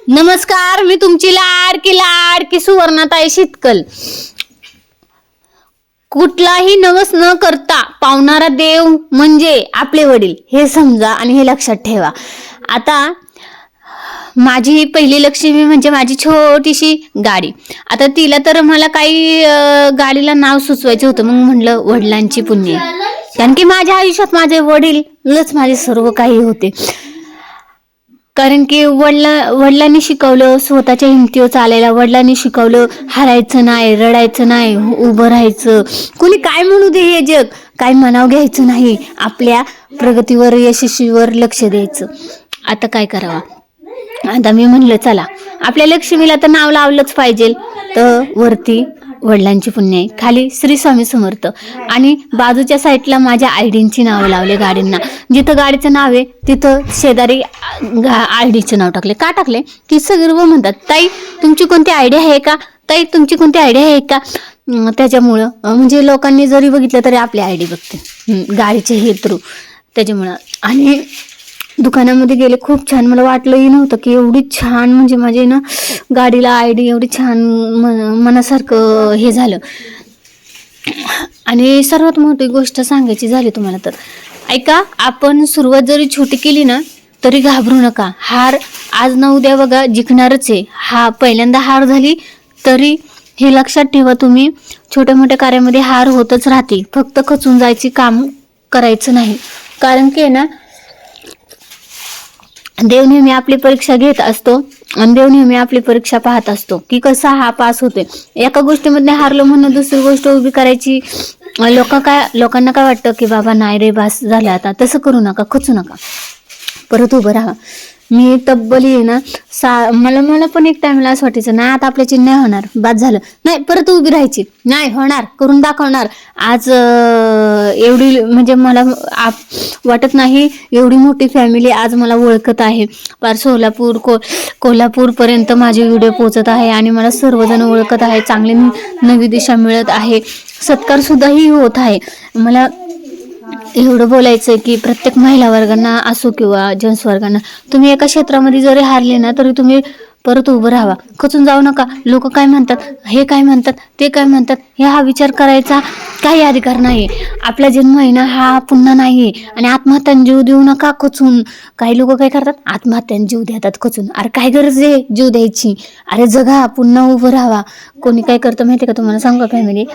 नमस्कार, मी तुमची लाडकी सुवर्णाताई शितकल. कुठलाही नवस न करता पावणारा देव म्हणजे आपले वडील, हे समजा आणि हे लक्षात ठेवा. आता माझी पहिली लक्ष्मी म्हणजे माझी छोटीशी गाडी. आता तिला तर मला काही गाडीला नाव सुचवायचं होतं. मग म्हणलं वडिलांची पुण्य, कारण की माझ्या आयुष्यात माझे वडीलच माझे सर्व काही होते. कारण की वडिलांनी शिकवलं स्वतःच्या हिमतीवर चालायला. वडिलांनी शिकवलं हरायचं नाही, रडायचं नाही, उभं राहायचं. कोणी काय म्हणू दे हे जग, काय म्हणावं घ्यायचं नाही, आपल्या प्रगतीवर यशस्वीवर लक्ष द्यायचं. आता काय करावं. आता मी म्हणलं चला आपल्या लक्ष्मीला तर नाव लावलंच पाहिजे. तर वरती वडिलांची पुण्य आहे, खाली श्री स्वामी समर्थ, आणि बाजूच्या साईडला माझ्या आयडींची नावं लावले गाडींना. जिथं गाडीचं नाव आहे तिथं शेजारी आयडीचं नाव टाकले. का टाकले की सर्व म्हणतात ताई तुमची कोणती आयडिया आहे का, ताई तुमची कोणती आयडिया आहे का. त्याच्यामुळं म्हणजे लोकांनी जरी बघितलं तरी आपली आयडी बघते गाडीचे हे थ्रू. त्याच्यामुळं आणि दुकानामध्ये गेले, खूप छान. मला वाटलंही नव्हतं की एवढी छान म्हणजे माझी ना गाडीला आयडी एवढी छान मनासारखं हे झालं. आणि सर्वात मोठी गोष्ट सांगायची झाली तुम्हाला तर ऐका, आपण सुरुवात जरी छोटी केली ना तरी घाबरू नका. हार आज ना उद्या बघा जिंकणारच आहे. पहिल्यांदा हार झाली तरी हे लक्षात ठेवा तुम्ही, छोट्या मोठ्या कार्यामध्ये हार होतच राहते. फक्त खचून जायची काम करायचं नाही. कारण की ना देव नेहमी आपली परीक्षा घेत असतो आणि देव नेहमी आपली परीक्षा पाहत असतो की कसा हा पास होतोय. एका गोष्टीमध्ये हारलो म्हणून दुसरी गोष्ट उभी करायची. लोकांना काय वाटतं की बाबा नाही रे बास झालं आता. तसं करू नका, खचू नका, परत उभं राहा. मी तब्बल आहे ना मला पण एक टाइमला असं वाटायचं नाही आता आपल्याची नाही होणार, बाद झालं, नाही परत उभी राहायची, नाही होणार, करून दाखवणार. आज एवढी म्हणजे मला वाटत नाही एवढी मोठी फॅमिली आज मला ओळखत आहे. पार सोलापूर कोल्हापूर पर्यंत माझे व्हिडिओ पोहोचत आहे आणि मला सर्वजण ओळखत आहे. चांगली नवी दिशा मिळत आहे, सत्कार सुद्धाही होत आहे. मला एवढं बोलायचं की प्रत्येक महिला वर्गांना असो किंवा जेंट्स वर्गांना, तुम्ही एका क्षेत्रामध्ये जरी हारले ना तरी तुम्ही परत उभं राहावा, खचून जाऊ नका. लोक काय म्हणतात, हे काय म्हणतात, ते काय म्हणतात, हा विचार करायचा काही अधिकार नाही. आपला जन्म आहे ना हा पुन्हा नाहीये. आणि आत्महत्याने जीव देऊ नका खचून. काही लोक काय करतात, आत्महत्याने जीव देतात खचून. अरे काय गरज आहे जीव द्यायची, अरे जगा, पुन्हा उभं राहावा. कोणी काय करतं माहिती का तुम्हाला सांगू का फॅमिली.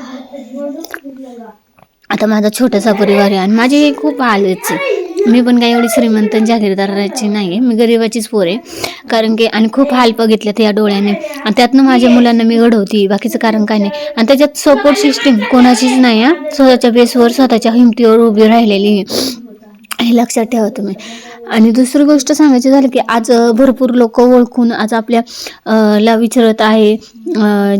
आता माझा छोटासा परिवार आहे आणि माझी खूप हालच आहे. मी पण काही एवढी श्रीमंत जागीरदाराची नाही आहे, मी गरिबाचीच पोर आहे. कारण की आणि खूप हाल बघितले या डोळ्याने, आणि त्यातनं माझ्या मुलांना मी घडवते, बाकीचं कारण काय नाही. आणि त्याच्यात सपोर्ट सिस्टीम कोणाचीच नाही. स्वतःच्या बेसवर स्वतःच्या हिमतीवर उभी राहिलेली हे लक्षात ठेवा तुम्ही. आणि दुसरी गोष्ट सांगायची झाली की आज भरपूर लोक ओळखून आज आपल्या ला विचारत आहे,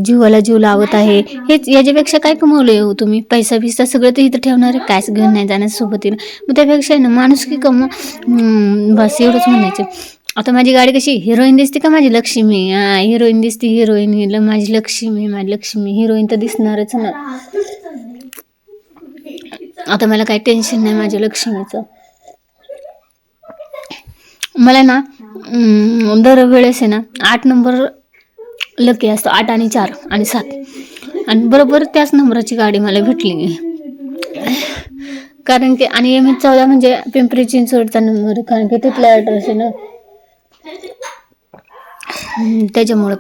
जीवाला जीव लावत आहे. हेच याच्यापेक्षा काय कमवलंय हो तुम्ही, पैसा बिसा सगळं तर इथं ठेवणार आहे, कायच घेऊन नाही जाणार सोबतीनं. मग त्यापेक्षा ना माणूस की बस एवढंच म्हणायचं. आता माझी गाडी कशी हिरोईन दिसते का माझी लक्ष्मी, हिरोईन दिसते, हिरोईन माझी लक्ष्मी हिरोईन तर दिसणारच ना. आता मला काही टेन्शन नाही माझ्या लक्ष्मीचं. मला ना दरवेळेस आहे ना 8 नंबर लकी असतो, 8 आणि 4 आणि 7, आणि बरोबर त्याच नंबराची गाडी मला भेटली. कारण की आणि MH14 म्हणजे पिंपरी चिंचवडचा नंबर, कारण की तिथला ॲड्रेस आहे ना, त्याच्यामुळं